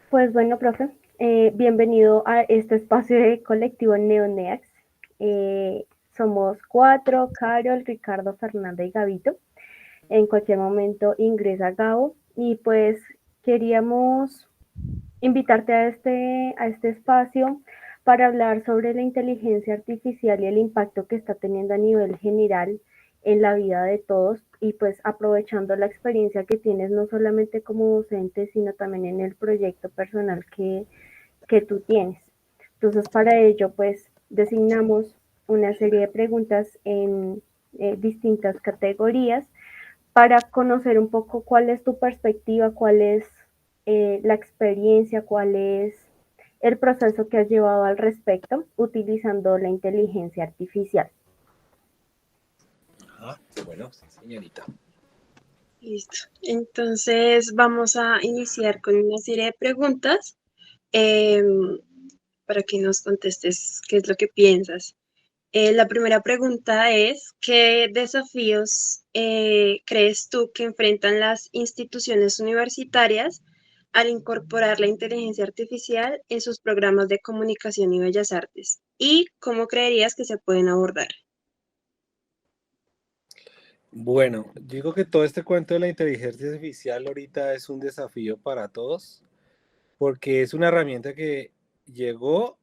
Pues bueno, profe, bienvenido a este espacio de colectivo Neoneax. Somos cuatro: Carol, Ricardo, Fernanda y Gavito. En cualquier momento ingresa Gabo y pues queríamos invitarte a este espacio para hablar sobre la inteligencia artificial y el impacto que está teniendo a nivel general en la vida de todos y pues aprovechando la experiencia que tienes no solamente como docente, sino también en el proyecto personal que tú tienes. Entonces, para ello, pues designamos una serie de preguntas en distintas categorías para conocer un poco cuál es tu perspectiva, cuál es la experiencia, cuál es el proceso que has llevado al respecto utilizando la inteligencia artificial. Ah, bueno, sí, señorita. Listo. Entonces vamos a iniciar con una serie de preguntas para que nos contestes qué es lo que piensas. La primera pregunta es, ¿qué desafíos crees tú que enfrentan las instituciones universitarias al incorporar la inteligencia artificial en sus programas de comunicación y bellas artes? ¿Y cómo creerías que se pueden abordar? Bueno, digo que todo este cuento de la inteligencia artificial ahorita es un desafío para todos, porque es una herramienta que llegó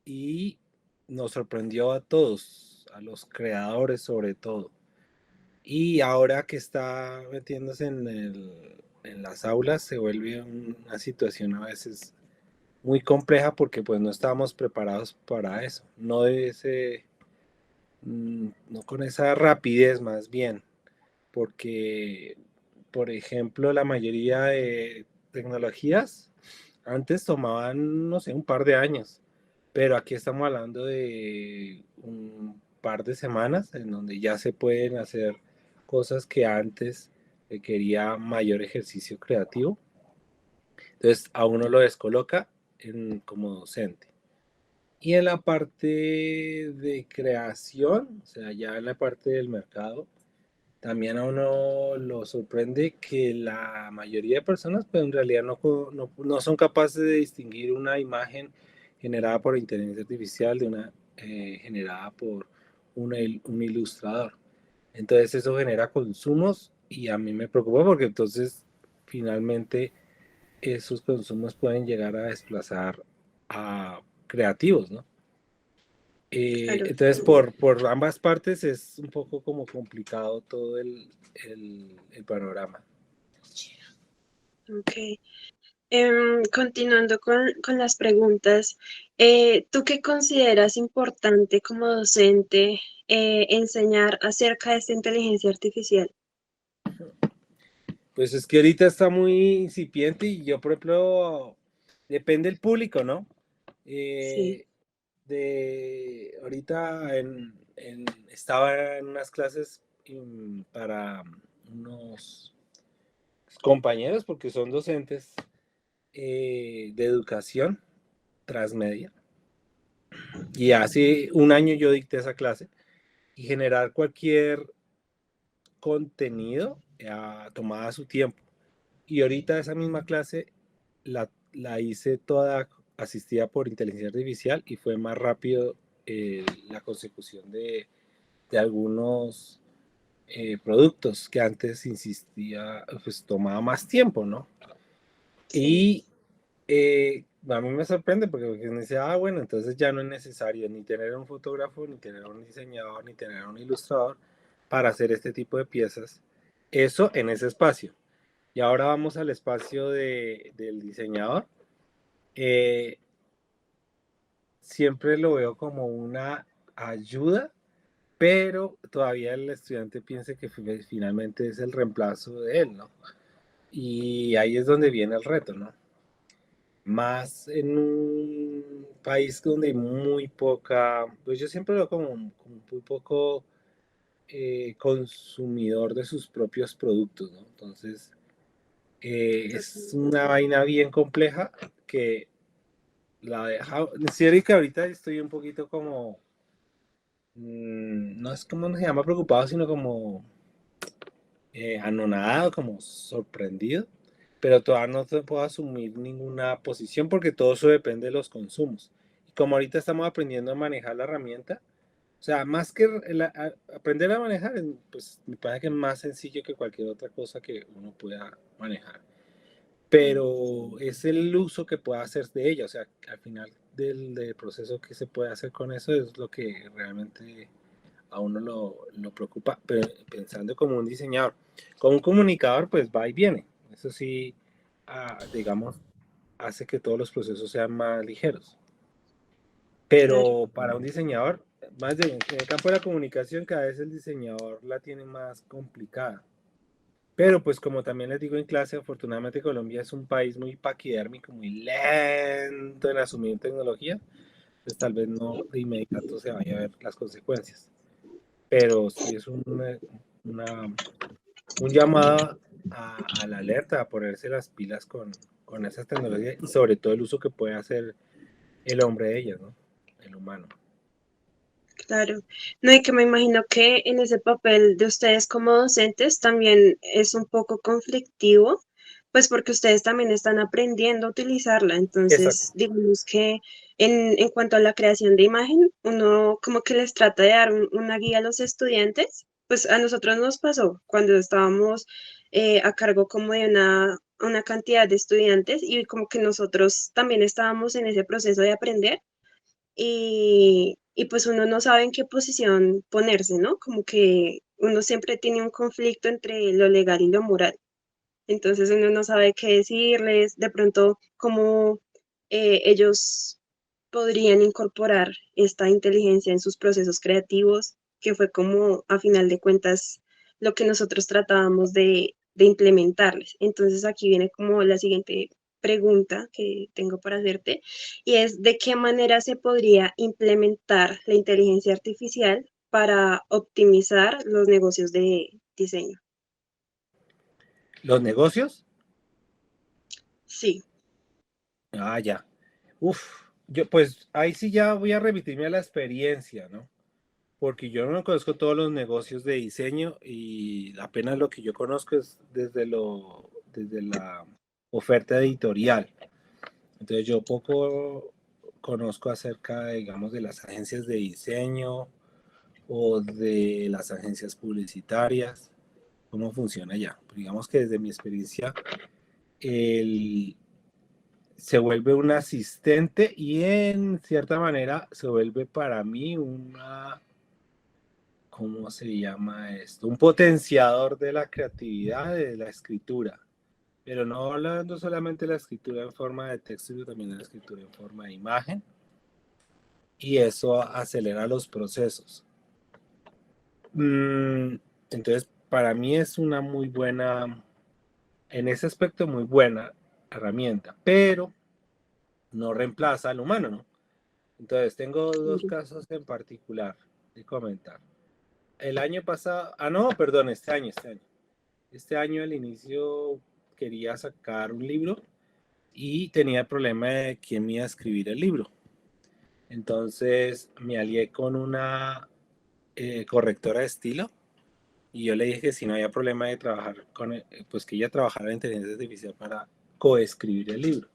y nos sorprendió a todos, a los creadores sobre todo. Y ahora que está metiéndose en las aulas, se vuelve una situación a veces muy compleja porque pues no estábamos preparados para eso, no de ese, no con esa rapidez más bien. Porque, por ejemplo, la mayoría de tecnologías antes tomaban, no sé, un par de años, pero aquí estamos hablando de un par de semanas en donde ya se pueden hacer cosas que antes requería mayor ejercicio creativo. Entonces, a uno lo descoloca como docente. Y en la parte de creación, o sea, ya en la parte del mercado, también a uno lo sorprende que la mayoría de personas pues en realidad no son capaces de distinguir una imagen generada por inteligencia artificial de una generada por un ilustrador. Entonces eso genera consumos y a mí me preocupa porque entonces finalmente esos consumos pueden llegar a desplazar a creativos, ¿no? Claro. Entonces, por ambas partes es un poco como complicado todo el panorama. Ok. Continuando con las preguntas, ¿tú qué consideras importante como docente enseñar acerca de esta inteligencia artificial? Pues es que ahorita está muy incipiente y yo, por ejemplo, depende del público, ¿no? Sí, Eh, ahorita estaba en unas clases para unos compañeros, porque son docentes de educación transmedia. Y hace un año yo dicté esa clase y generar cualquier contenido tomaba su tiempo. Y ahorita esa misma clase la hice toda asistida por inteligencia artificial y fue más rápido la consecución de algunos productos que antes insistía, pues tomaba más tiempo, ¿no? sí. Y a mí me sorprende porque me dice, bueno, entonces ya no es necesario ni tener un fotógrafo, ni tener un diseñador, ni tener un ilustrador para hacer este tipo de piezas. Eso en ese espacio. Y ahora vamos al espacio del diseñador. Eh, Siempre lo veo como una ayuda, pero todavía el estudiante piensa que finalmente es el reemplazo de él, ¿no? Y ahí es donde viene el reto, ¿no? Más en un país donde hay muy poca, pues yo siempre lo veo como muy poco consumidor de sus propios productos, ¿no? Entonces, es una vaina bien compleja que la deja, sí, que ahorita estoy un poquito como, no es como se llama preocupado, sino como anonadado, como sorprendido, pero todavía no te puedo asumir ninguna posición porque todo eso depende de los consumos. Y como ahorita estamos aprendiendo a manejar la herramienta, o sea, más que aprender a manejar, pues me parece que es más sencillo que cualquier otra cosa que uno pueda manejar. Pero es el uso que pueda hacer de ella, o sea, al final del proceso que se puede hacer con eso es lo que realmente a uno lo preocupa, pero pensando como un diseñador. Como un comunicador, pues va y viene. Eso sí, digamos, hace que todos los procesos sean más ligeros. Claro, Pero para un diseñador, más en el campo de la comunicación, cada vez el diseñador la tiene más complicada. Pero pues como también les digo en clase, afortunadamente Colombia es un país muy paquidérmico, muy lento en asumir tecnología, pues tal vez no de inmediato se vaya a ver las consecuencias. Pero sí es un llamado a la alerta, a ponerse las pilas con esas tecnologías y sobre todo el uso que puede hacer el hombre de ellas, ¿no? El humano. claro. No, y que me imagino que en ese papel de ustedes como docentes también es un poco conflictivo, pues porque ustedes también están aprendiendo a utilizarla. Exacto. Entonces, digamos que en cuanto a la creación de imagen, uno como que les trata de dar una guía a los estudiantes. Pues a nosotros nos pasó cuando estábamos a cargo como de una cantidad de estudiantes y como que nosotros también estábamos en ese proceso de aprender y pues uno no sabe en qué posición ponerse, ¿no? Como que uno siempre tiene un conflicto entre lo legal y lo moral. Entonces uno no sabe qué decirles, de pronto cómo ellos podrían incorporar esta inteligencia en sus procesos creativos, que fue como a final de cuentas lo que nosotros tratábamos de implementarles. Entonces aquí viene como la siguiente pregunta que tengo para hacerte y es ¿de qué manera se podría implementar la inteligencia artificial para optimizar los negocios de diseño? ¿Los negocios? Sí. Ah, ya. Uf, yo pues ahí sí ya voy a remitirme a la experiencia, ¿no? Porque yo no conozco todos los negocios de diseño y apenas lo que yo conozco es desde la oferta editorial. Entonces yo poco conozco acerca, digamos, de las agencias de diseño o de las agencias publicitarias, cómo funciona ya. Digamos que desde mi experiencia, el, se vuelve un asistente y en cierta manera se vuelve para mí una, ¿cómo se llama esto? Un potenciador de la creatividad, de la escritura. Pero no hablando solamente de la escritura en forma de texto, sino también de la escritura en forma de imagen. Y eso acelera los procesos. Entonces, para mí es una muy buena, en ese aspecto, muy buena herramienta, pero no reemplaza al humano, ¿no? Entonces, tengo dos casos en particular de comentar. El año pasado, no, perdón, este año. Este año al inicio quería sacar un libro y tenía el problema de quién me iba a escribir el libro. Entonces me alié con una correctora de estilo y yo le dije que si no había problema de trabajar con, pues que ella trabajara en inteligencia artificial para coescribir el libro.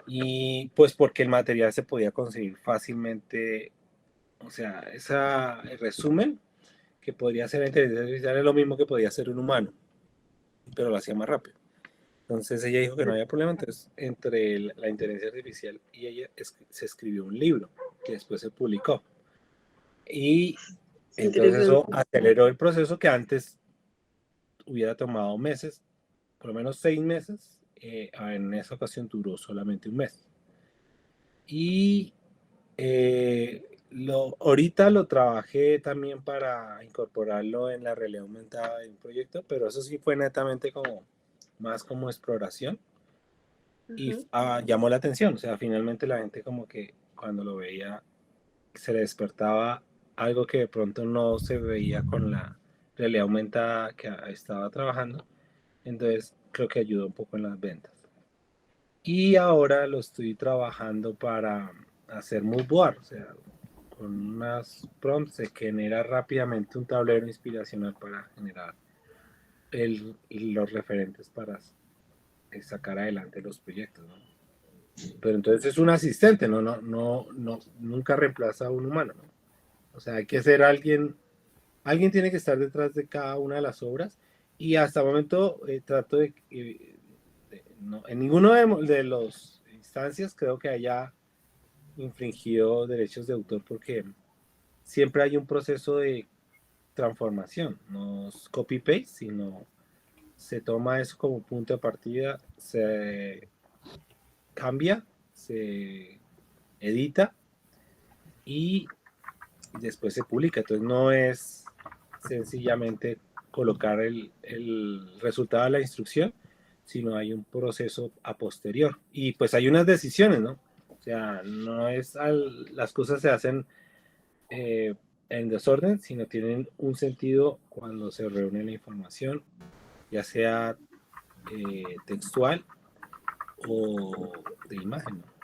Y pues porque el material se podía conseguir fácilmente, o sea, el resumen que podría hacer la inteligencia artificial es lo mismo que podía hacer un humano, pero lo hacía más rápido. Entonces ella dijo que no había problema, entonces entre la inteligencia artificial y ella se escribió un libro que después se publicó. Y entonces eso Interesante. aceleró el proceso que antes hubiera tomado meses, por lo menos 6 meses, en esa ocasión duró solamente un mes. Y ahorita lo trabajé también para incorporarlo en la realidad aumentada de un proyecto, pero eso sí fue netamente como más como exploración y Ujú. llamó la atención, o sea, finalmente la gente como que cuando lo veía se le despertaba algo que de pronto no se veía con la realidad aumentada que estaba trabajando, entonces creo que ayudó un poco en las ventas. Y ahora lo estoy trabajando para hacer mood board, o sea, con unas prompts se genera rápidamente un tablero inspiracional para generar los referentes para sacar adelante los proyectos, ¿no? Pero entonces es un asistente, nunca reemplaza a un humano, ¿no? O sea, hay que ser alguien tiene que estar detrás de cada una de las obras y hasta el momento trato no, en ninguno de los instancias creo que haya infringido derechos de autor porque siempre hay un proceso de transformación, no es copy-paste, sino se toma eso como punto de partida, se cambia, se edita y después se publica. Entonces no es sencillamente colocar el resultado de la instrucción, sino hay un proceso a posterior. Y pues hay unas decisiones, ¿no? O sea, no es las cosas se hacen en desorden, sino tienen un sentido cuando se reúne la información, ya sea textual o de imagen, ¿no?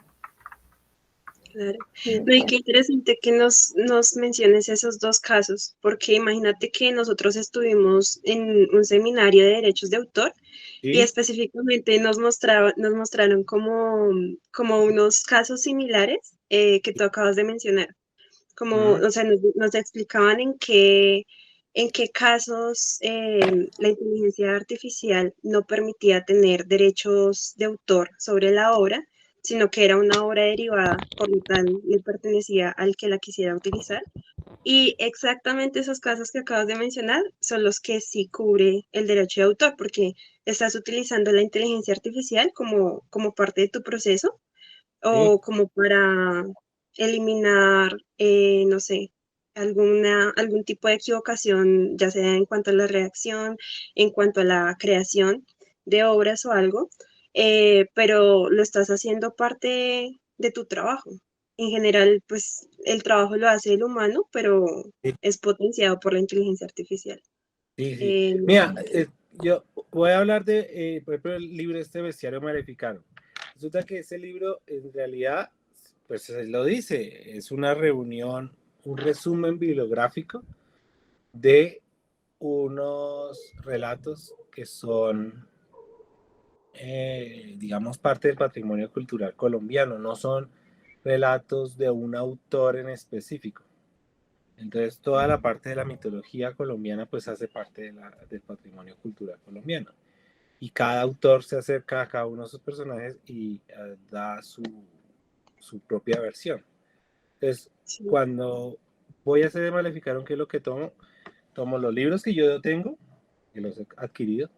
Claro. Sí, No, y qué interesante que nos menciones esos dos casos, porque imagínate que nosotros estuvimos en un seminario de derechos de autor y Sí, específicamente nos mostraron como unos casos similares que tú acabas de mencionar. Como, uh-huh. o sea, nos explicaban en qué casos la inteligencia artificial no permitía tener derechos de autor sobre la obra, sino que era una obra derivada, por lo tal le pertenecía al que la quisiera utilizar. Y exactamente esos casos que acabas de mencionar son los que sí cubre el derecho de autor, porque estás utilizando la inteligencia artificial como parte de tu proceso Sí, o como para eliminar, no sé, algún tipo de equivocación, ya sea en cuanto a la redacción, en cuanto a la creación de obras o algo, pero lo estás haciendo parte de tu trabajo. En general, pues el trabajo lo hace el humano, pero sí, es potenciado por la inteligencia artificial. sí, sí. Eh, Mira, yo voy a hablar de, por ejemplo, el libro este Bestiario Maleficano. Resulta que ese libro, en realidad, pues lo dice, es una reunión, un resumen bibliográfico de unos relatos que son, digamos, parte del patrimonio cultural colombiano, no son relatos de un autor en específico. Entonces, toda la parte de la mitología colombiana, pues hace parte del patrimonio cultural colombiano. Y cada autor se acerca a cada uno de sus personajes y da su propia versión. Entonces, sí, cuando voy a hacer de Maleficaron, ¿qué es lo que tomo? Tomo los libros que yo tengo, que los he adquirido,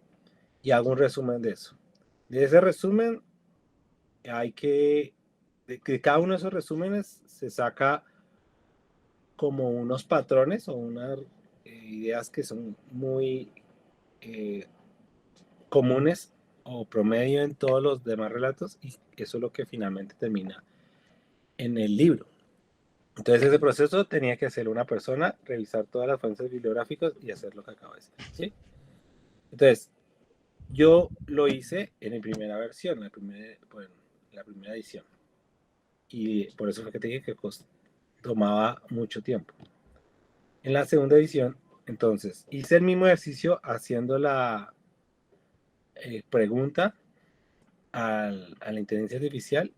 y hago un resumen de eso. De ese resumen, hay de cada uno de esos resúmenes se saca como unos patrones o unas ideas que son muy eh, comunes o promedio en todos los demás relatos y eso es lo que finalmente termina en el libro. Entonces ese proceso tenía que hacer una persona, revisar todas las fuentes bibliográficas y hacer lo que acabo de decir, ¿sí? Entonces, yo lo hice en la primera versión, bueno, la primera edición. Y por eso fue que te dije que tomaba mucho tiempo. En la segunda edición, entonces, hice el mismo ejercicio haciendo la pregunta a la inteligencia artificial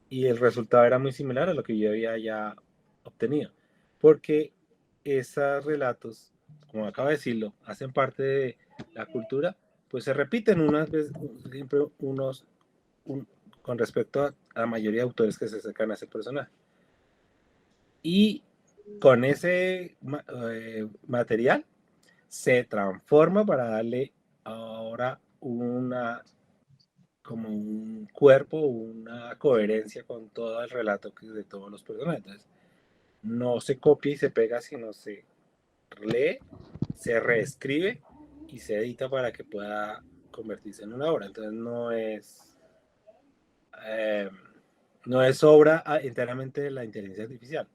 y el resultado era muy similar a lo que yo había ya obtenido. Porque esos relatos, como acabo de decirlo, hacen parte de la cultura, pues se repiten unas veces, siempre un, con respecto a la mayoría de autores que se acercan a ese personaje. Y con ese material se transforma para darle ahora como un cuerpo, una coherencia con todo el relato de todos los personajes. Entonces, no se copia y se pega, sino se lee, se reescribe y se edita para que pueda convertirse en una obra. Entonces, eh, no es obra enteramente de la inteligencia artificial.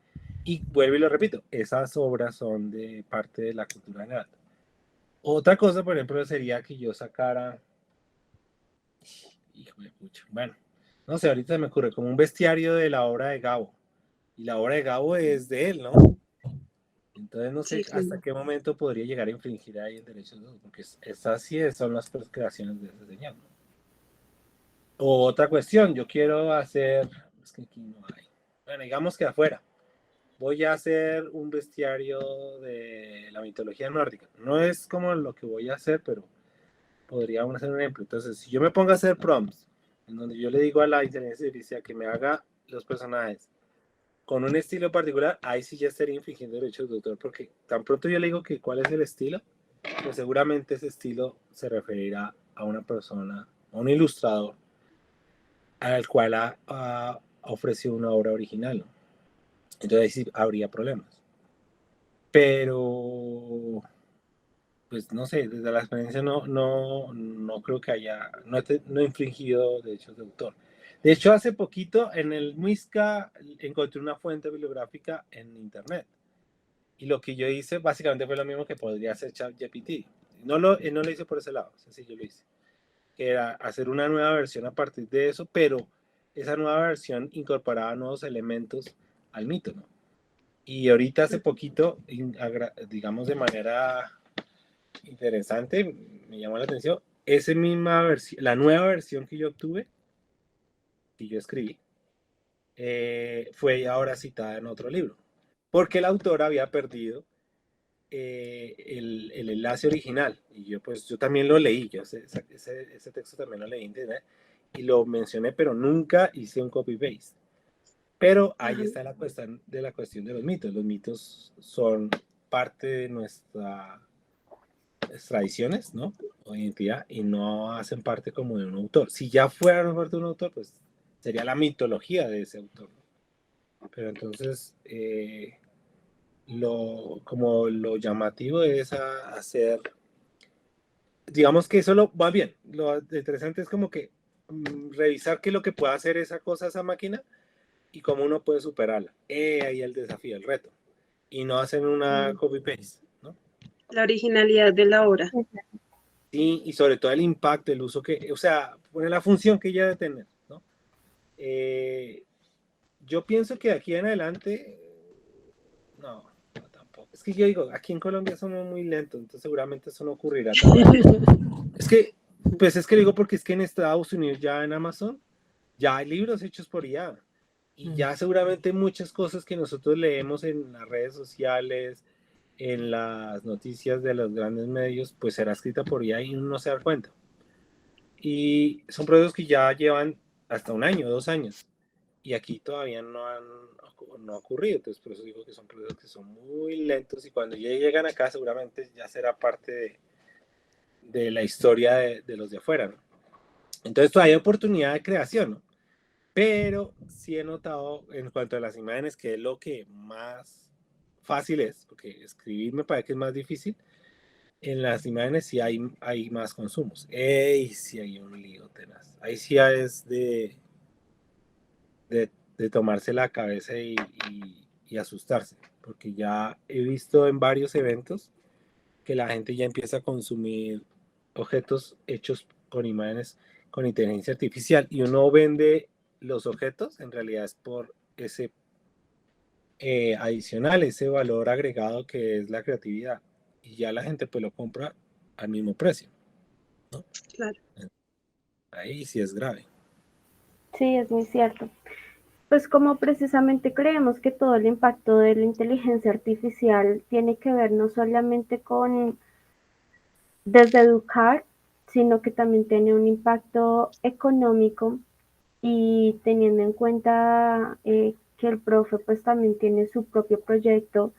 Y vuelvo y lo repito, esas obras son de parte de la cultura general. Otra cosa, por ejemplo, sería que yo sacara, hijo de pucha, bueno, no sé, ahorita me ocurre como un bestiario de la obra de Gabo. Y la obra de Gabo es de él, ¿no? Entonces no sé sí, hasta claro. qué momento podría llegar a infringir ahí el derecho de autor, porque esas sí son las creaciones de ese señor, ¿no? O otra cuestión, yo quiero hacer, es que aquí no hay. Bueno, digamos que afuera. Voy a hacer un bestiario de la mitología nórdica. No es como lo que voy a hacer, pero podríamos hacer un ejemplo. Entonces, si yo me pongo a hacer prompts, en donde yo le digo a la inteligencia artificial que me haga los personajes con un estilo particular, ahí sí ya estaría infringiendo derechos de autor, porque tan pronto yo le digo que cuál es el estilo, pues seguramente ese estilo se referirá a una persona, a un ilustrador, al cual ha ofrecido una obra original, ¿no? Entonces ahí sí habría problemas. Pero, pues no sé, desde la experiencia no creo que haya, no he infringido derechos de autor. De hecho, hace poquito en el MISCA encontré una fuente bibliográfica en internet. Y lo que yo hice básicamente fue lo mismo que podría hacer ChatGPT. No lo hice por ese lado, sencillo lo hice. Que era hacer una nueva versión a partir de eso, pero esa nueva versión incorporaba nuevos elementos al mito, ¿no? Y ahorita hace poquito, digamos de manera interesante, me llamó la atención, esa misma versión, la nueva versión que yo obtuve, que yo escribí, fue ahora citada en otro libro, porque el autor había perdido el enlace original, y yo también lo leí, ese texto también lo leí en internet, y lo mencioné, pero nunca hice un copy-paste. Pero ahí está la cuestión de los mitos. Los mitos son parte de nuestras tradiciones, ¿no? O identidad, y no hacen parte como de un autor. Si ya fueran parte de un autor, pues sería la mitología de ese autor, ¿no? Pero entonces, como lo llamativo es hacer, digamos que eso lo va bien. Lo interesante es como que revisar qué es lo que puede hacer esa cosa, esa máquina, y cómo uno puede superarla. Ahí el desafío, el reto. Y no hacer una copy-paste, ¿no? La originalidad de la obra. Y sobre todo el impacto, el uso que, o sea, poner la función que ella debe tener, ¿no? Yo pienso que aquí en adelante, no, tampoco. Es que yo digo, aquí en Colombia somos muy lentos, entonces seguramente eso no ocurrirá tan rápido. Es que digo porque es que en Estados Unidos ya en Amazon ya hay libros hechos por IA. Y ya seguramente muchas cosas que nosotros leemos en las redes sociales, en las noticias de los grandes medios, pues será escrita por IA y uno no se da cuenta. Y son procesos que ya llevan hasta un año, 2 años. Y aquí todavía no ha ocurrido. Entonces, por eso digo que son procesos que son muy lentos y cuando ya llegan acá seguramente ya será parte de la historia de los de afuera, ¿no? Entonces todavía hay oportunidad de creación, ¿no? Pero sí he notado en cuanto a las imágenes que es lo que más fácil es, porque escribir me parece que es más difícil. En las imágenes sí hay más consumos. Sí hay un lío tenaz. Ahí sí es de tomarse la cabeza y asustarse, porque ya he visto en varios eventos que la gente ya empieza a consumir objetos hechos con imágenes con inteligencia artificial y uno vende los objetos, en realidad es por ese adicional, ese valor agregado que es la creatividad. Y ya la gente pues lo compra al mismo precio, ¿no? Claro. Ahí sí es grave. Sí, es muy cierto. Pues como precisamente creemos que todo el impacto de la inteligencia artificial tiene que ver no solamente con desde educar, sino que también tiene un impacto económico y teniendo en cuenta que el profe pues también tiene su propio proyecto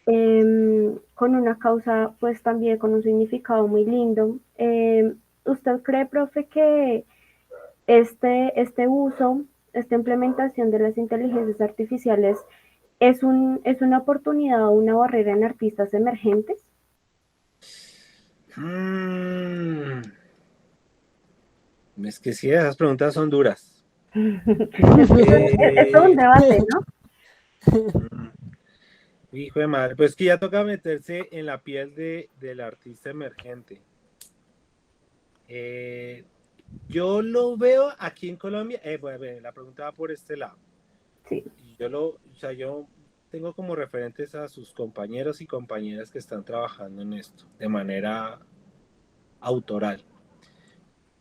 con una causa pues también con un significado muy lindo. ¿Usted cree, profe, que este uso, esta implementación de las inteligencias artificiales es una oportunidad o una barrera en artistas emergentes? Es que sí, esas preguntas son duras. Es todo un debate, ¿no? Hijo de madre, pues que ya toca meterse en la piel del artista emergente. Yo lo veo aquí en Colombia, bueno, la pregunta va por este lado. Sí. Yo tengo como referentes a sus compañeros y compañeras que están trabajando en esto de manera autoral.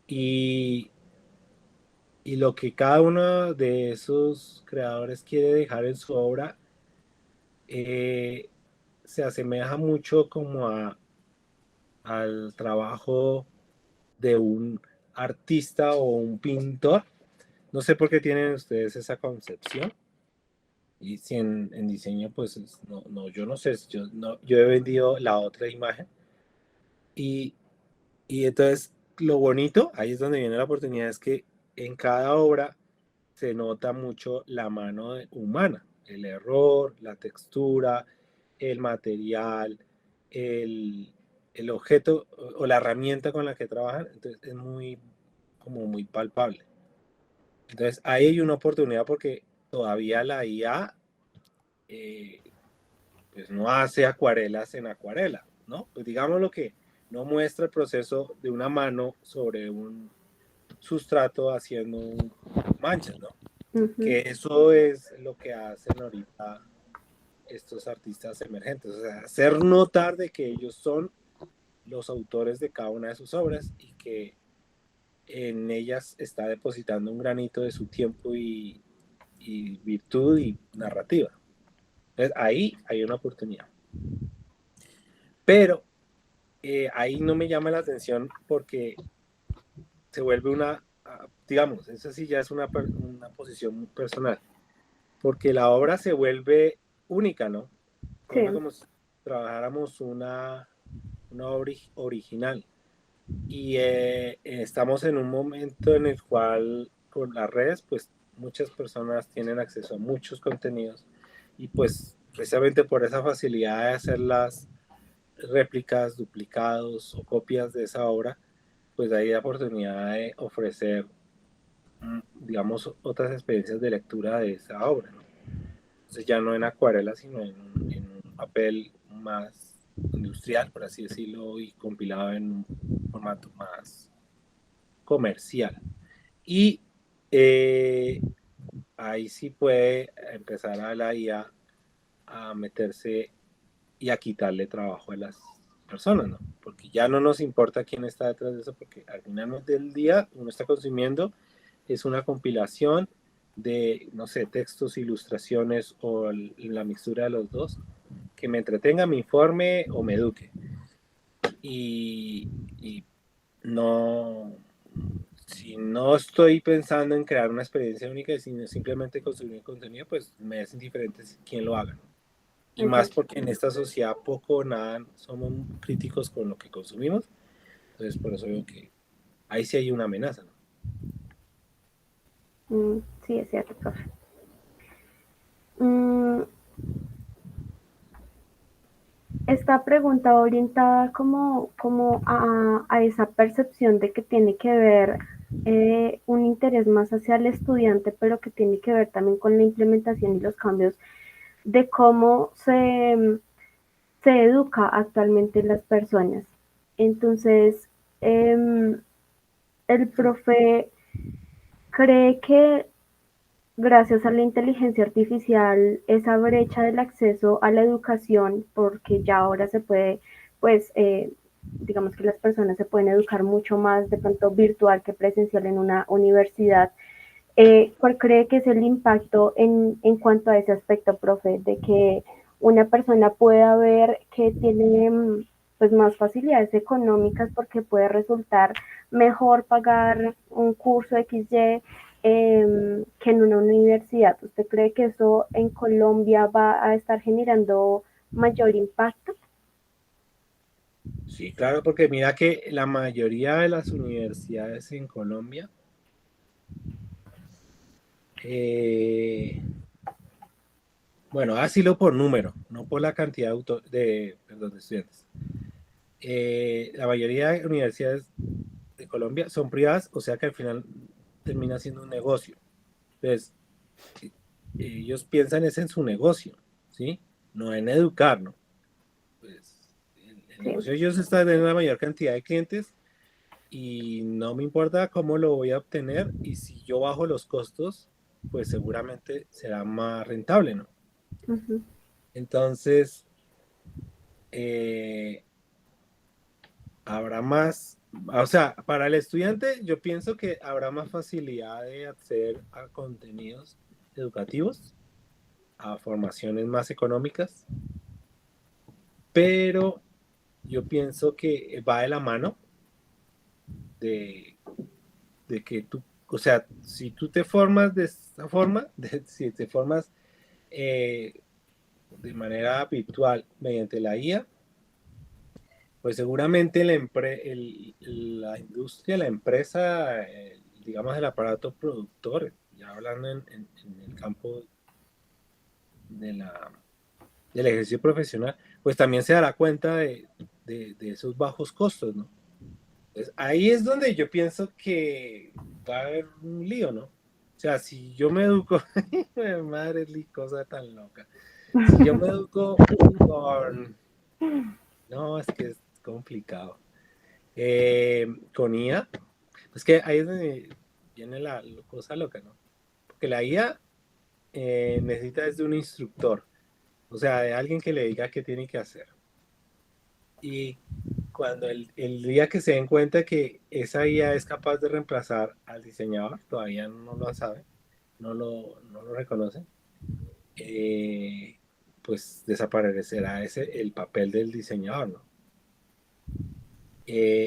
Y y lo que cada uno de esos creadores quiere dejar en su obra se asemeja mucho como al trabajo de un artista o un pintor. No sé por qué tienen ustedes esa concepción. Y si en diseño, pues no, yo no sé, yo he vendido la otra imagen. Y, y entonces lo bonito, ahí es donde viene la oportunidad, es que en cada obra se nota mucho la mano humana, el error, la textura, el material, el, el objeto o la herramienta con la que trabajan, entonces es como muy palpable. Entonces ahí hay una oportunidad porque todavía la IA eh, pues no hace acuarelas en acuarela, ¿no? Pues digamos lo que no muestra el proceso de una mano sobre un sustrato haciendo manchas, ¿no? Que eso es lo que hacen ahorita estos artistas emergentes, o sea, hacer notar de que ellos son los autores de cada una de sus obras y que en ellas está depositando un granito de su tiempo y virtud y narrativa. Entonces ahí hay una oportunidad. Pero ahí no me llama la atención porque se vuelve digamos, eso sí ya es una posición personal, porque la obra se vuelve única, ¿no? Se Sí, vuelve como si trabajáramos una obra original. Y estamos en un momento en el cual con las redes, pues muchas personas tienen acceso a muchos contenidos y pues precisamente por esa facilidad de hacer las réplicas, duplicados o copias de esa obra, pues hay la oportunidad de ofrecer, digamos, otras experiencias de lectura de esa obra, ¿no? Entonces ya no en acuarela, sino en un papel más industrial, por así decirlo, y compilado en un formato más comercial. Y ahí sí puede empezar a la IA a meterse y a quitarle trabajo a las personas, ¿no? Porque ya no nos importa quién está detrás de eso, porque al final del día uno está consumiendo es una compilación de, no sé, textos, ilustraciones o la mixtura de los dos, que me entretenga, me informe o me eduque. Y no, si no estoy pensando en crear una experiencia única, sino simplemente consumir contenido, pues me es indiferente quién lo haga, ¿no? Y más exacto. porque en esta sociedad poco o nada somos críticos con lo que consumimos, entonces por eso veo que ahí sí hay una amenaza, ¿no? Sí, es cierto, profe. Mm, esta pregunta va orientada como a esa percepción de que tiene que ver un interés más hacia el estudiante, pero que tiene que ver también con la implementación y los cambios de cómo se educa actualmente las personas. Entonces, el profe cree que gracias a la inteligencia artificial, esa brecha del acceso a la educación, porque ya ahora se puede, pues, digamos que las personas se pueden educar mucho más de pronto virtual que presencial en una universidad. ¿Cuál cree que es el impacto en cuanto a ese aspecto, profe, de que una persona pueda ver que tiene pues más facilidades económicas porque puede resultar mejor pagar un curso XY que en una universidad? ¿Usted cree que eso en Colombia va a estar generando mayor impacto? Sí, claro, porque mira que la mayoría de las universidades en Colombia, eh, bueno, así por número, no por la cantidad perdón, de estudiantes. La mayoría de universidades de Colombia son privadas, o sea que al final termina siendo un negocio. Entonces, ellos piensan es en su negocio, ¿sí? No en educar, ¿no? Pues el Sí. negocio de ellos está en la mayor cantidad de clientes y no me importa cómo lo voy a obtener y si yo bajo los costos, pues seguramente será más rentable, ¿no? Uh-huh. Entonces, eh, habrá más O sea, para el estudiante yo pienso que habrá más facilidad de acceder a contenidos educativos, a formaciones más económicas, pero yo pienso que va de la mano de, de que tú, o sea, si tú te formas de esa forma, si te formas de manera habitual mediante la IA, pues seguramente la industria, la empresa, digamos el aparato productor, ya hablando en el campo de del ejercicio profesional, pues también se dará cuenta de esos bajos costos, ¿no? Entonces, ahí es donde yo pienso que va a haber un lío, ¿no? O sea, si yo me educo, madre, cosa tan loca. Si yo me educo con, no, es que es complicado. Con IA, pues que ahí es donde viene la cosa loca, ¿no? Porque la IA necesita desde un instructor, o sea, de alguien que le diga qué tiene que hacer. Y cuando el día que se den cuenta que esa IA es capaz de reemplazar al diseñador, todavía no lo sabe, no lo reconoce, pues desaparecerá el papel del diseñador, ¿no?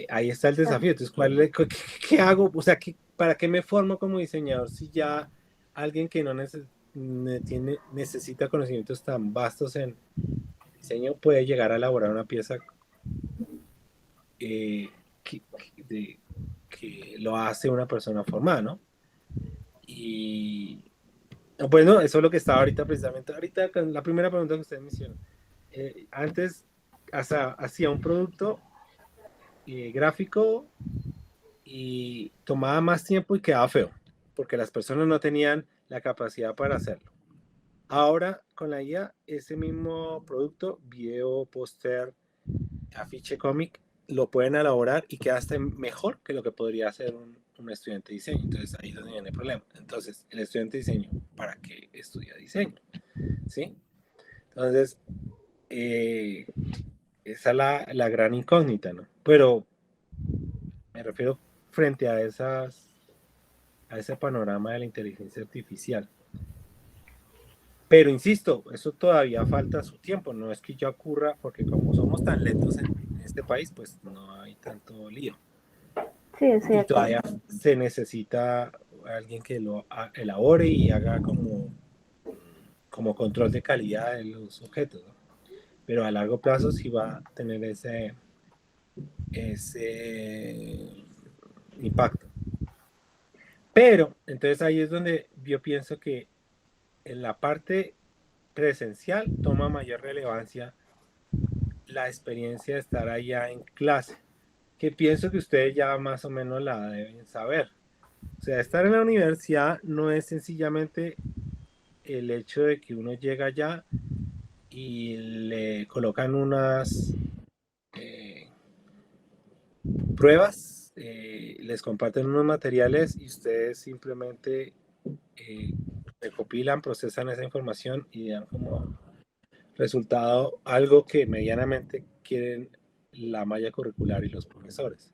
Ahí está el desafío. Entonces, ¿qué hago? O sea, ¿para qué me formo como diseñador si ya alguien que no necesita conocimientos tan vastos en diseño puede llegar a elaborar una pieza eh, que, que lo hace una persona formada, ¿no? Y bueno, eso es lo que estaba ahorita precisamente, ahorita con la primera pregunta que ustedes me hicieron. Antes hacía un producto gráfico y tomaba más tiempo y quedaba feo, porque las personas no tenían la capacidad para hacerlo. Ahora, con la IA, ese mismo producto, video, póster, afiche cómic, lo pueden elaborar y queda hasta mejor que lo que podría hacer un estudiante de diseño. Entonces, ahí es donde viene el problema. Entonces, el estudiante de diseño, ¿para qué estudia diseño? ¿Sí? Entonces, esa es la gran incógnita, ¿no? Pero me refiero frente a ese panorama de la inteligencia artificial. Pero insisto, eso todavía falta su tiempo, no es que ya ocurra, porque como somos tan lentos en este país, pues no hay tanto lío. Sí, estoy de Y acuerdo. todavía se necesita alguien que lo elabore y haga como control de calidad de los objetos, ¿no? Pero a largo plazo sí va a tener ese impacto. Pero entonces ahí es donde yo pienso que en la parte presencial toma mayor relevancia la experiencia de estar allá en clase, que pienso que ustedes ya más o menos la deben saber. O sea, estar en la universidad no es sencillamente el hecho de que uno llega allá y le colocan unas pruebas, les comparten unos materiales y ustedes simplemente recopilan, procesan esa información y dan como resultado algo que medianamente quieren la malla curricular y los profesores.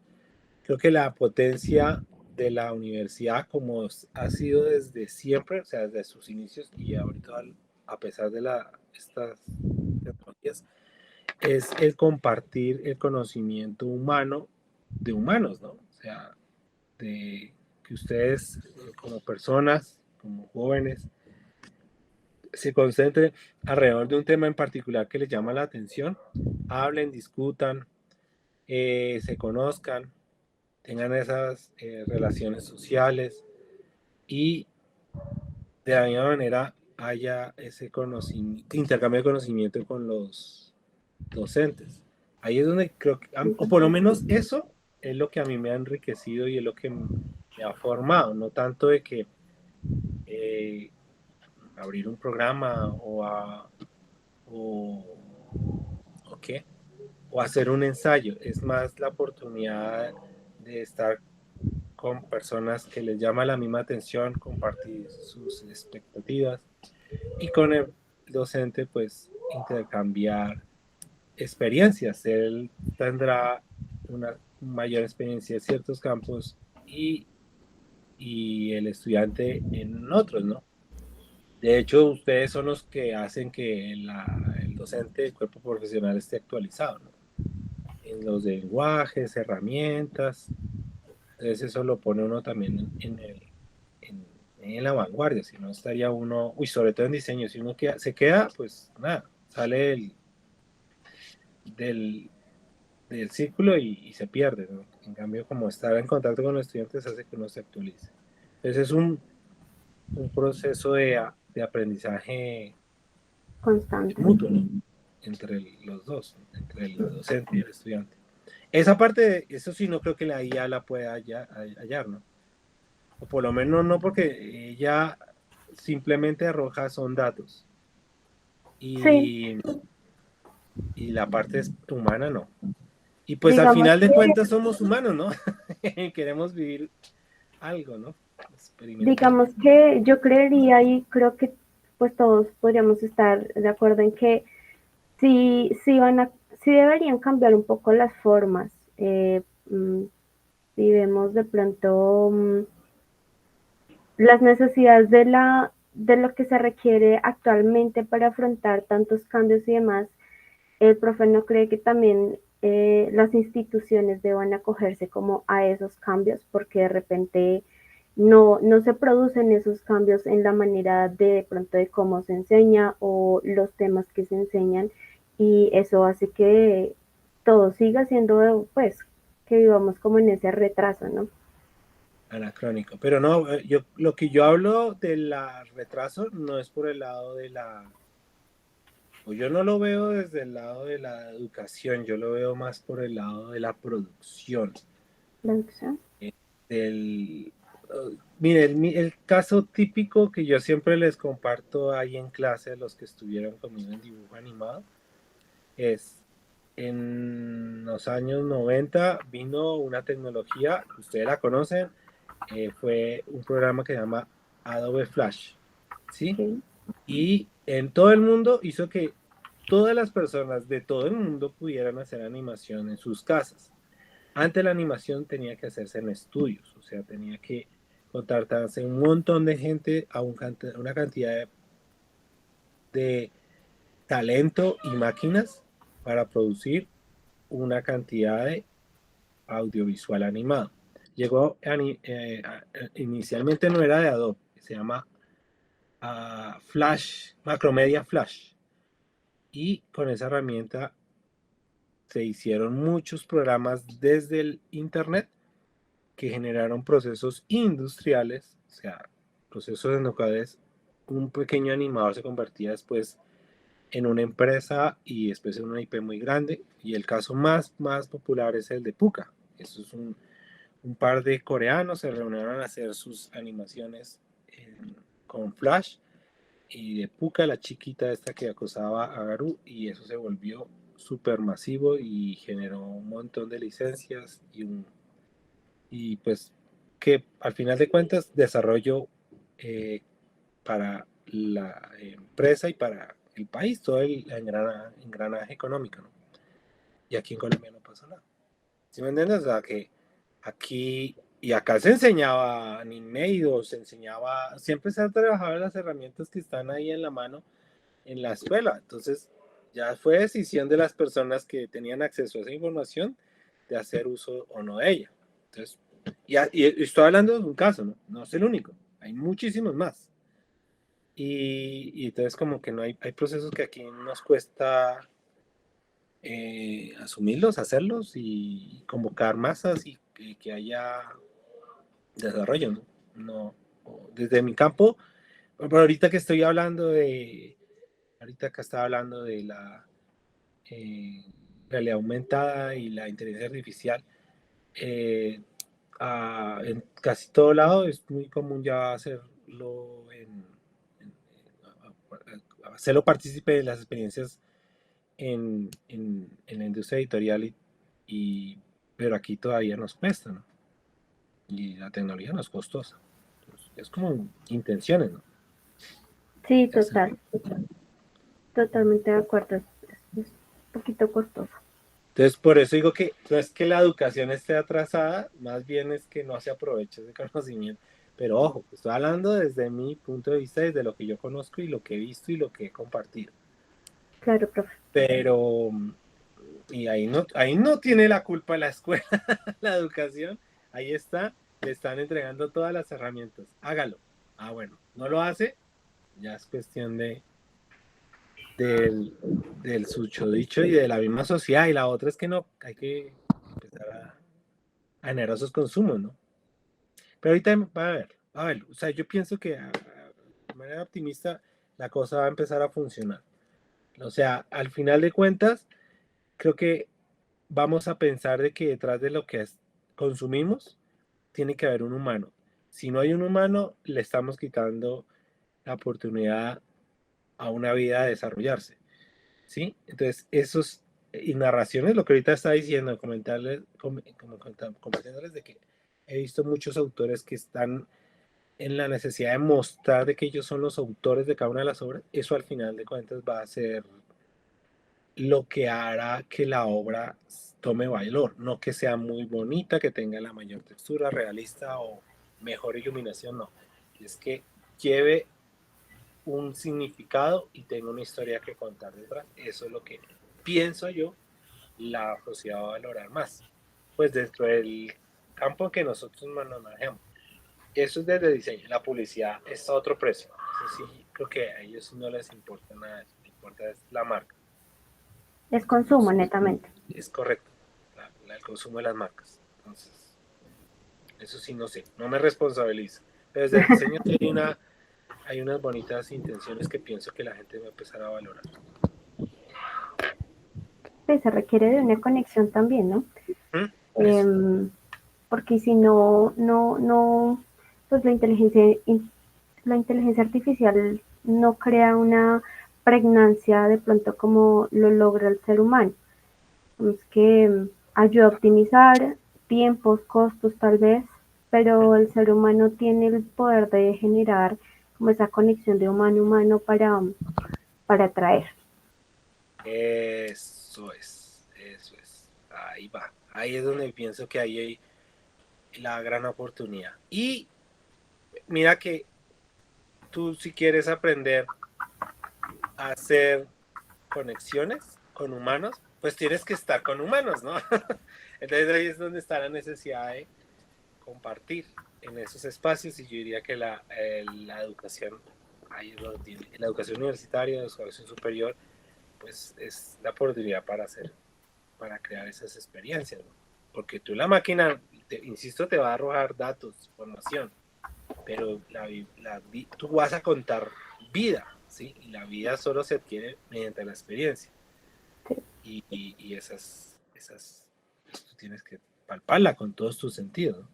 Creo que la potencia de la universidad, como ha sido desde siempre, o sea, desde sus inicios y ahorita, a pesar de estas tecnologías, es el compartir el conocimiento humano de humanos, ¿no? O sea, de que ustedes como personas, como jóvenes, se concentren alrededor de un tema en particular que les llama la atención, hablen, discutan, se conozcan, tengan esas relaciones sociales y de la misma manera haya ese intercambio de conocimiento con los docentes. Ahí es donde creo que, o por lo menos eso es lo que a mí me ha enriquecido y es lo que me ha formado, no tanto de que abrir un programa o, o qué, o hacer un ensayo, es más la oportunidad de estar con personas que les llama la misma atención, compartir sus expectativas y con el docente pues intercambiar experiencias. Él tendrá mayor experiencia en ciertos campos y el estudiante en otros, ¿no? De hecho, ustedes son los que hacen que el docente, el cuerpo profesional esté actualizado, ¿no? En los lenguajes, herramientas. Entonces eso lo pone uno también en, en la vanguardia, si no estaría uno, uy, sobre todo en diseño, si uno se queda, pues nada, sale del, del círculo y se pierde, ¿no? En cambio, como estar en contacto con los estudiantes hace que uno se actualice. Entonces es un proceso de aprendizaje Constante. mutuo, ¿no? Entre los dos, entre el docente y el estudiante. Esa parte, eso sí, no creo que la IA la pueda hallar, ¿no? O por lo menos no, porque ella simplemente arroja son datos Sí, y, y la parte humana no. Y pues al digamos final de que, cuentas somos humanos, ¿no? Queremos vivir algo, ¿no? Experimentar. digamos que yo creería y creo que pues todos podríamos estar de acuerdo en que sí deberían cambiar un poco las formas. Si vemos de pronto las necesidades de lo que se requiere actualmente para afrontar tantos cambios y demás, el profe no cree que también las instituciones deban acogerse como a esos cambios, porque de repente no se producen esos cambios en la manera de pronto de cómo se enseña o los temas que se enseñan, y eso hace que todo siga siendo, pues, que vivamos como en ese retraso, ¿no? Anacrónico. Pero no, lo que yo hablo del retraso no es por el lado o yo no lo veo desde el lado de la educación, yo lo veo más por el lado de la producción. Producción. Del, mire, el caso típico que yo siempre les comparto ahí en clase a los que estuvieron conmigo en dibujo animado es en los años 90 vino una tecnología, ustedes la conocen, fue un programa que se llama Adobe Flash, ¿sí? Okay. Y en todo el mundo hizo que todas las personas de todo el mundo pudieran hacer animación en sus casas. Antes la animación tenía que hacerse en estudios, o sea, tenía que contratarse un montón de gente a una cantidad de talento y máquinas para producir una cantidad de audiovisual animado. Inicialmente no era de Adobe, se llama Flash, Macromedia Flash. Y con esa herramienta se hicieron muchos programas desde el Internet que generaron procesos industriales, o sea, procesos en los cuales un pequeño animador se convertía después en una empresa y después en una IP muy grande. Y el caso más popular es el de Puka. Eso es un par de coreanos se reunieron a hacer sus animaciones con Flash y de Puka, la chiquita esta que acosaba a Garú, y eso se volvió súper masivo y generó un montón de licencias y pues que al final de cuentas desarrollo para la empresa y para el país, todo el engranaje económico, ¿no? Y aquí en Colombia no pasó nada. ¿Sí me entiendes? O sea, que aquí y acá se enseñaba Animate, se enseñaba, siempre se han trabajado las herramientas que están ahí en la mano en la escuela. Entonces, ya fue decisión de las personas que tenían acceso a esa información de hacer uso o no de ella. Entonces, y estoy hablando de un caso, ¿no? No es el único, hay muchísimos más. Y entonces como que no hay procesos que aquí nos cuesta asumirlos, hacerlos y convocar masas y que haya desarrollo, ¿no? No, desde mi campo, pero ahorita que estoy hablando ahorita que estaba hablando de la eh, realidad aumentada y la inteligencia artificial, eh, en casi todo lado es muy común ya hacerlo hacerlo partícipe de las experiencias en la industria editorial pero aquí todavía nos cuesta, ¿no? Y la tecnología no es costosa. Entonces, es como intenciones, ¿no? Sí, De hacerlo. totalmente de acuerdo. Es un poquito costoso. Entonces, por eso digo que no es que la educación esté atrasada, más bien es que no se aprovecha ese conocimiento. Pero ojo, estoy hablando desde mi punto de vista, desde lo que yo conozco y lo que he visto y lo que he compartido. Claro, profe. Pero, y ahí no tiene la culpa la escuela, la educación, ahí está, le están entregando todas las herramientas, hágalo. Ah, bueno, no lo hace, ya es cuestión del susodicho y de la misma sociedad, y la otra es que no, hay que empezar a generar esos consumos, ¿no? Pero ahorita a ver, o sea, yo pienso que de manera optimista la cosa va a empezar a funcionar. O sea, al final de cuentas, creo que vamos a pensar de que detrás de lo que consumimos tiene que haber un humano. Si no hay un humano, le estamos quitando la oportunidad a una vida de desarrollarse, ¿sí? Entonces, esos y narraciones, lo que ahorita está diciendo, comentándoles de que he visto muchos autores que están en la necesidad de mostrar de que ellos son los autores de cada una de las obras, eso al final de cuentas va a ser lo que hará que la obra tome valor, no que sea muy bonita, que tenga la mayor textura realista o mejor iluminación, no. Es que lleve un significado y tenga una historia que contar detrás. Eso es lo que pienso yo la sociedad va a valorar más. Pues dentro del campo que nosotros nos manejamos. Eso es desde diseño. La publicidad es a otro precio. Eso sí, creo que a ellos no les importa nada. Lo que importa es la marca. Es consumo, netamente. Es correcto. El consumo de las marcas. Entonces, eso sí no sé. No me responsabilizo. Pero desde el diseño hay unas bonitas intenciones que pienso que la gente va a empezar a valorar. Pues se requiere de una conexión también, ¿no? Eso. Porque si no, pues la inteligencia artificial no crea una pregnancia de pronto como lo logra el ser humano. Es que ayuda a optimizar tiempos, costos tal vez, pero el ser humano tiene el poder de generar como esa conexión de humano a humano para atraer. Eso es, eso es. Ahí va. Ahí es donde pienso que ahí hay la gran oportunidad. Y mira que tú si quieres aprender a hacer conexiones con humanos, pues tienes que estar con humanos, ¿no? Entonces ahí es donde está la necesidad de compartir en esos espacios y yo diría que la educación, ahí es donde tiene, la educación universitaria, la educación superior, pues es la oportunidad para crear esas experiencias, ¿no? Porque tú la máquina, insisto, te va a arrojar datos, información, pero tú vas a contar vida, ¿sí? Y la vida solo se adquiere mediante la experiencia. Y esas pues, tú tienes que palparla con todos tus sentidos, ¿no?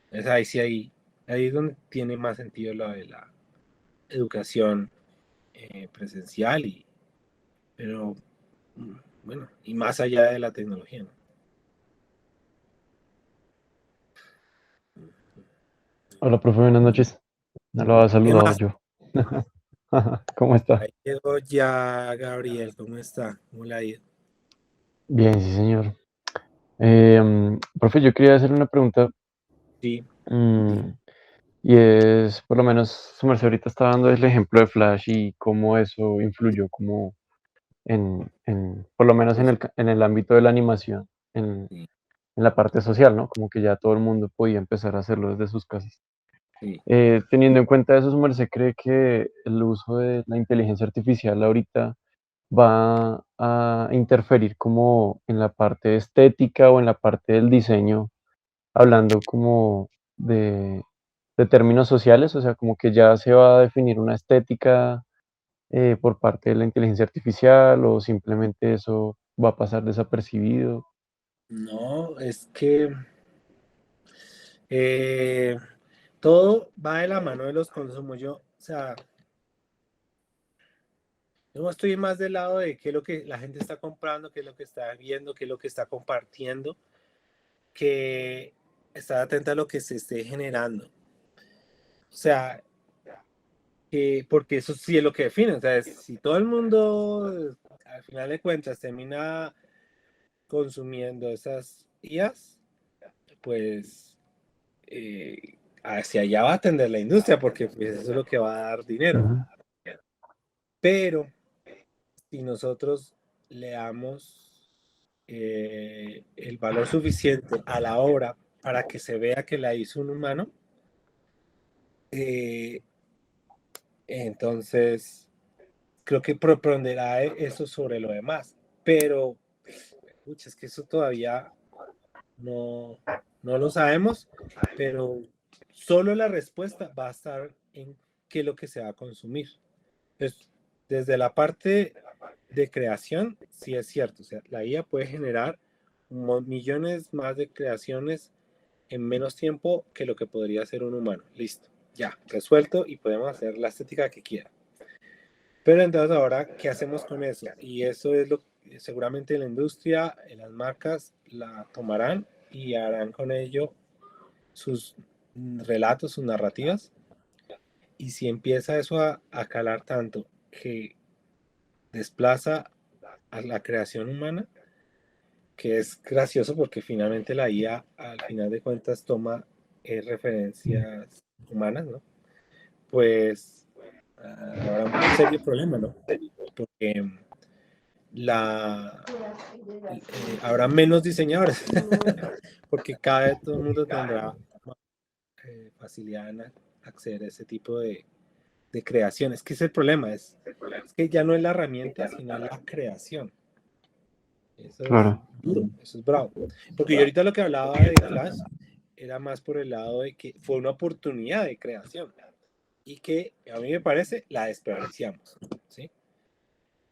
Entonces ahí sí, ahí es donde tiene más sentido lo de la educación presencial, pero bueno, y más allá de la tecnología, ¿no? Hola, profe, buenas noches. No lo había ¿Qué saludado más? yo. ¿Cómo está? Ahí llegó ya Gabriel, ¿cómo está? ¿Cómo le ha ido? Bien, sí, señor. Profe, yo quería hacer una pregunta, Sí, mm, y es, por lo menos, su merced ahorita está dando el ejemplo de Flash y cómo eso influyó como por lo menos en pues en el ámbito de la animación, en, sí, en la parte social, ¿no? Como que ya todo el mundo podía empezar a hacerlo desde sus casas. sí. Teniendo en cuenta eso, su merced cree que el uso de la inteligencia artificial ahorita va a interferir como en la parte estética o en la parte del diseño, hablando como de términos sociales, o sea, como que ya se va a definir una estética por parte de la inteligencia artificial o simplemente eso va a pasar desapercibido. No, es que eh, todo va de la mano de los consumos. Yo, o sea, yo no estoy más del lado de qué es lo que la gente está comprando, qué es lo que está viendo, qué es lo que está compartiendo, que estar atenta a lo que se esté generando. O sea, porque eso sí es lo que define. O sea, si todo el mundo, al final de cuentas, termina consumiendo esas IAs, pues hacia allá va a tender la industria, porque pues, eso es lo que va a dar dinero. Pero si nosotros le damos el valor suficiente a la obra para que se vea que la hizo un humano, entonces creo que propondrá eso sobre lo demás. Pero es que eso todavía no lo sabemos, pero solo la respuesta va a estar en qué es lo que se va a consumir. Entonces, desde la parte de creación, sí es cierto, o sea, la IA puede generar millones más de creaciones en menos tiempo que lo que podría hacer un humano. Listo, ya, resuelto, y podemos hacer la estética que quiera. Pero entonces ahora, ¿qué hacemos con eso? Y eso es lo que seguramente la industria, las marcas la tomarán y harán con ello sus relatos, sus narrativas. Y si empieza eso a calar tanto que desplaza a la creación humana, que es gracioso porque finalmente la IA al final de cuentas toma referencias humanas, ¿no? Pues habrá un serio problema, ¿no? Porque habrá menos diseñadores, porque cada vez todo el mundo tendrá facilidad en acceder a ese tipo de creaciones. ¿Qué es el problema? Es que ya no es la herramienta, sino la creación. Eso es duro, eso es bravo. Porque yo ahorita lo que hablaba de Flash era más por el lado de que fue una oportunidad de creación y que a mí me parece la desperdiciamos, ¿sí?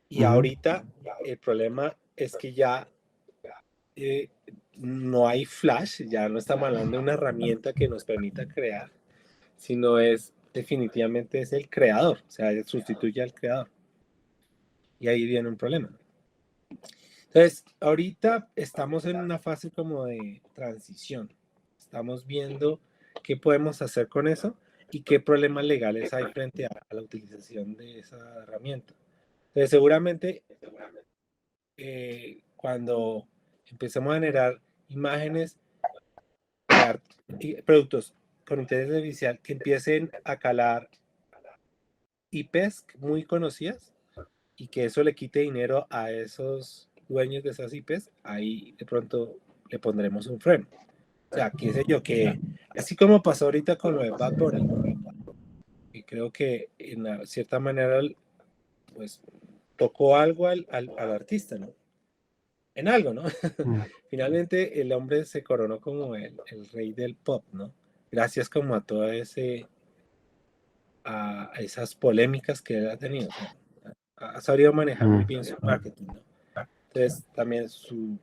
Y ahorita el problema es que ya no hay Flash, ya no estamos hablando de una herramienta que nos permita crear, sino definitivamente es el creador, o sea, sustituye al creador. Y ahí viene un problema. Entonces, ahorita estamos en una fase como de transición. Estamos viendo qué podemos hacer con eso y qué problemas legales hay frente a la utilización de esa herramienta. Entonces, seguramente cuando empecemos a generar imágenes y productos con inteligencia artificial que empiecen a calar IPs muy conocidas y que eso le quite dinero a esos dueños de esas IPs, ahí de pronto le pondremos un freno. O sea, qué sé yo, que así como pasó ahorita con lo de Bad Bunny, y creo que en cierta manera, pues, tocó algo al artista, ¿no? En algo, ¿no? Finalmente el hombre se coronó como el rey del pop, ¿no? Gracias como a todo a esas polémicas que él ha tenido. O sea, ha sabido manejar muy bien su marketing, ¿no? Entonces también su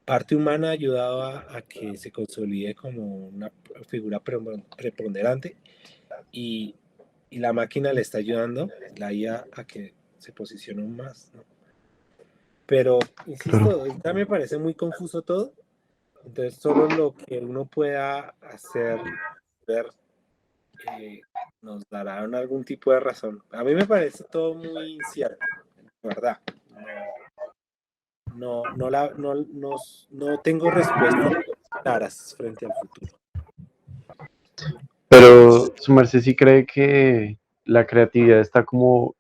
parte humana ha ayudado a que se consolide como una figura preponderante y la máquina le está ayudando, la IA, a que se posicione más, ¿no? Pero, insisto, ahorita me parece muy confuso todo, entonces solo lo que uno pueda hacer, ver, nos dará algún tipo de razón. A mí me parece todo muy incierto, ¿verdad? No tengo respuestas claras frente al futuro. Pero su merced sí cree que la creatividad está como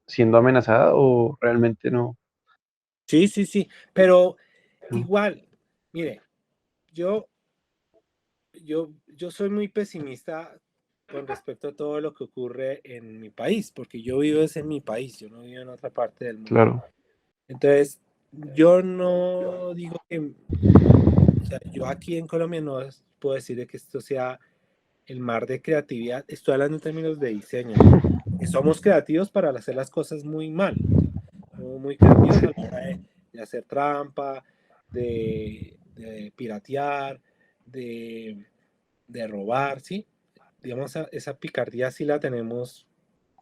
siendo amenazada o realmente no. Sí, pero igual, mire, yo soy muy pesimista con respecto a todo lo que ocurre en mi país, porque yo vivo en mi país, yo no vivo en otra parte del mundo. Claro. Entonces, yo no digo que, o sea, yo aquí en Colombia no puedo decir de que esto sea el mar de creatividad, estoy hablando en términos de diseño, que somos creativos para hacer las cosas muy mal, muy creativos a la hora de hacer trampa, de piratear, de robar, ¿sí? Digamos, esa picardía sí la tenemos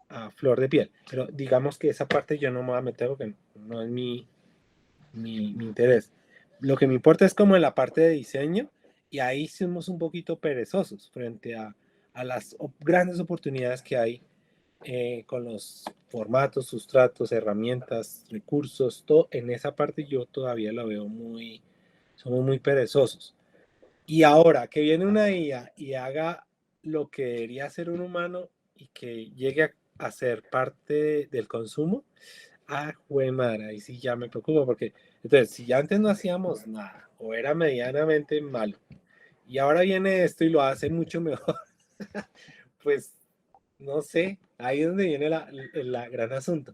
a flor de piel, pero digamos que esa parte yo no me voy a meter porque no es mi interés. Lo que me importa es como en la parte de diseño, y ahí somos un poquito perezosos frente a las grandes oportunidades que hay con los formatos, sustratos, herramientas, recursos, todo en esa parte yo todavía la veo somos muy perezosos. Y ahora que viene una IA y haga lo que debería hacer un humano y que llegue a ser parte del consumo, jue madre, ahí sí ya me preocupa porque entonces si ya antes no hacíamos nada o era medianamente malo y ahora viene esto y lo hace mucho mejor, pues no sé, ahí es donde viene la gran asunto.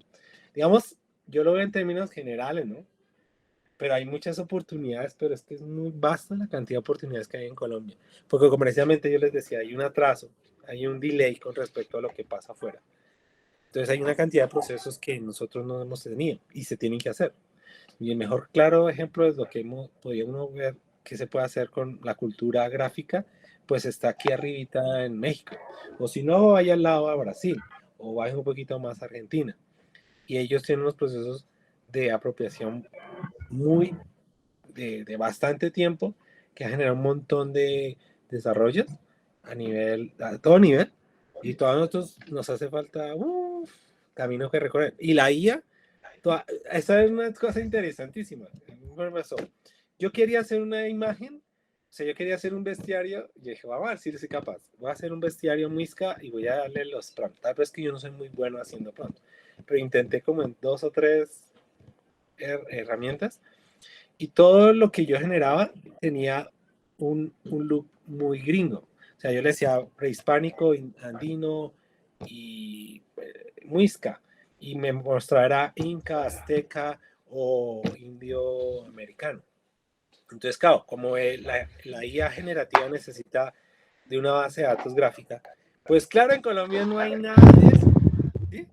Digamos, yo lo veo en términos generales, ¿no? Pero hay muchas oportunidades, pero es que es muy vasta la cantidad de oportunidades que hay en Colombia. Porque comercialmente yo les decía, hay un atraso, hay un delay con respecto a lo que pasa afuera. Entonces hay una cantidad de procesos que nosotros no hemos tenido y se tienen que hacer. Y el mejor claro ejemplo es lo que podíamos ver que se puede hacer con la cultura gráfica, pues está aquí arribita en México. O si no, vaya al lado a Brasil o vaya un poquito más a Argentina. Y ellos tienen unos procesos de apropiación muy de bastante tiempo que ha generado un montón de desarrollos a todo nivel, y todos nosotros nos hace falta camino que recorrer. Y la IA, esa es una cosa interesantísima. Yo quería hacer una imagen, o sea, yo quería hacer un bestiario, y dije, vamos a ver si soy capaz. Voy a hacer un bestiario Muisca y voy a darle los prompts. Tal vez que yo no soy muy bueno haciendo prompts, pero intenté como en 2 o 3 herramientas, y todo lo que yo generaba tenía un look muy gringo. O sea, yo le decía prehispánico, andino y muisca. Y me mostrará inca, azteca o indio americano. Entonces, claro, como la IA generativa necesita de una base de datos gráfica, pues claro, en Colombia no hay nada de eso. ¿Sí?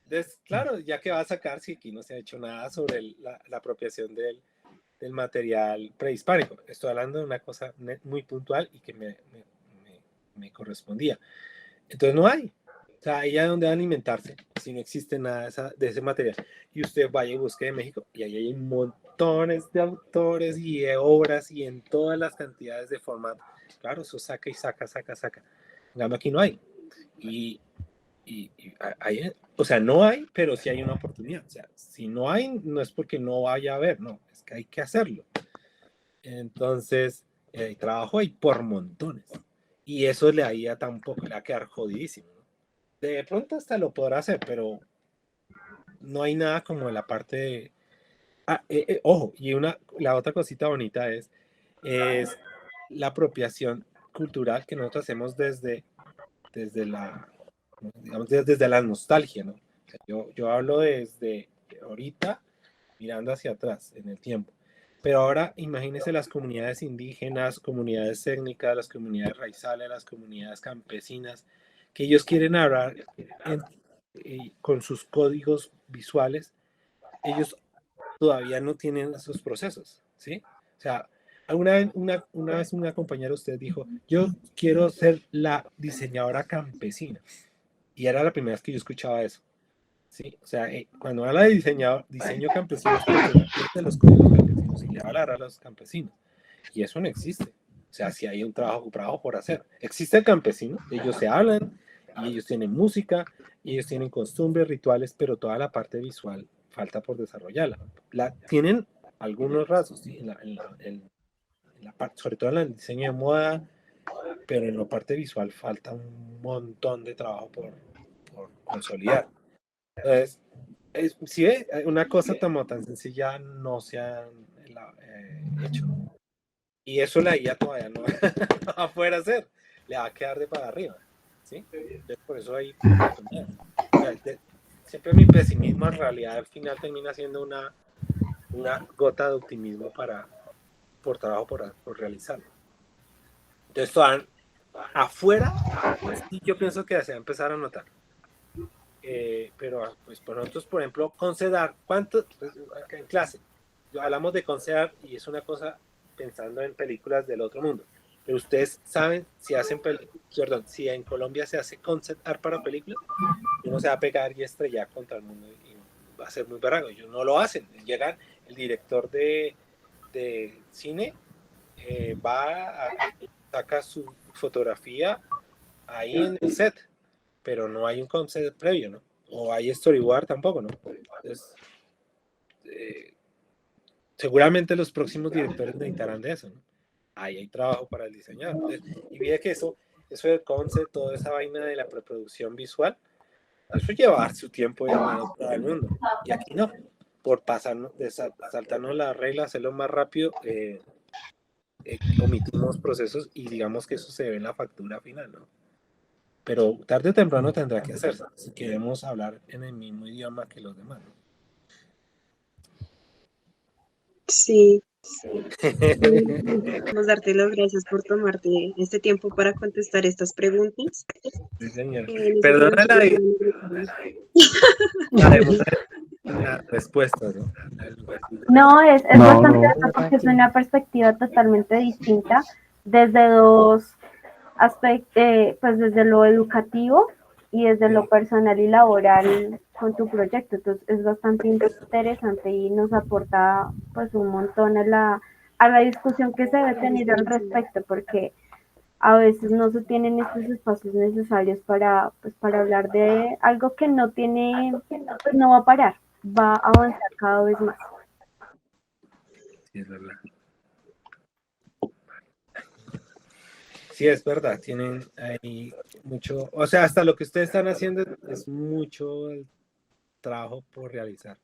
Entonces, claro, ya que va a sacar si aquí no se ha hecho nada sobre la apropiación del material prehispánico. Estoy hablando de una cosa muy puntual y que me correspondía. Entonces no hay. O sea, ahí es donde van a alimentarse si no existe nada de ese material. Y usted vaya y busque de México y ahí hay montones de autores y de obras y en todas las cantidades de formato. Claro, eso saca y saca, saca, saca. En cambio, aquí no hay. Y hay, o sea, no hay, pero sí hay una oportunidad. O sea, si no hay, no es porque no vaya a haber, no, es que hay que hacerlo. Entonces, el trabajo hay por montones. Y eso le haría tampoco, le va a quedar jodidísimo, ¿no? De pronto hasta lo podrá hacer, pero no hay nada como la parte de... ojo, y la otra cosita bonita es la apropiación cultural que nosotros hacemos desde digamos, desde la nostalgia, ¿no? O sea, yo hablo desde ahorita mirando hacia atrás en el tiempo. Pero ahora imagínense las comunidades indígenas, comunidades étnicas, las comunidades raizales, las comunidades campesinas, que ellos quieren hablar con sus códigos visuales. Ellos todavía no tienen esos procesos, ¿sí? O sea, una vez una compañera de usted dijo, yo quiero ser la diseñadora campesina. Y era la primera vez que yo escuchaba eso. Sí, o sea, cuando habla de diseño campesino es porque no entiende los códigos campesinos y le va a hablar a los campesinos. Y eso no existe. O sea, si hay un trabajo por hacer. Existe el campesino, ellos se hablan y ellos tienen música y ellos tienen costumbres, rituales, pero toda la parte visual falta por desarrollarla. Tienen algunos rasgos, ¿sí? Sobre todo en el diseño de moda, pero en la parte visual falta un montón de trabajo por consolidar. Entonces, si ve, una cosa tan sencilla no se ha hecho. Y eso la IA todavía no va a poder hacer. Le va a quedar de para arriba. ¿Sí? Entonces, por eso hay oportunidades. O sea, siempre mi pesimismo en realidad al final termina siendo una gota de optimismo por trabajo por realizarlo. Entonces, afuera, sí, yo pienso que se va a empezar a notar. Pero pues por nosotros, por ejemplo, concedar, ¿cuánto? Pues, en clase, hablamos de concedar y es una cosa pensando en películas del otro mundo. Pero ustedes saben si si en Colombia se hace concept art para películas, uno se va a pegar y estrellar contra el mundo y va a ser muy berraco. Ellos no lo hacen. Llegan, el director de cine saca su fotografía ahí en el set, pero no hay un concept previo, ¿no? O hay storyboard tampoco, ¿no? Entonces, seguramente los próximos directores necesitarán de eso, ¿no? Ahí hay trabajo para el diseñador. Entonces, y mira que eso del concept, toda esa vaina de la preproducción visual, eso lleva su tiempo, hermano, para el mundo. Y aquí no, por pasarnos, saltarnos las reglas, hacerlo más rápido, omitimos procesos y digamos que eso se ve en la factura final, ¿no? Pero tarde o temprano tendrá que hacerse si queremos hablar en el mismo idioma que los demás, ¿no? Sí. Queremos darte las gracias por tomarte este tiempo para contestar estas preguntas. Sí, señor. Nosotros Perdona las respuestas, ¿no? No, es No, bastante no. alto porque es una perspectiva totalmente distinta desde dos aspectos, pues desde lo educativo y desde lo personal y laboral con tu proyecto. Entonces es bastante interesante y nos aporta pues un montón a la discusión que se debe tener al respecto, porque a veces no se tienen estos espacios necesarios pues, para hablar de algo que no tiene, pues no va a parar, va a avanzar cada vez más. Sí, es verdad. Sí, es verdad, tienen ahí mucho, o sea, hasta lo que ustedes están haciendo es mucho el trabajo por realizar.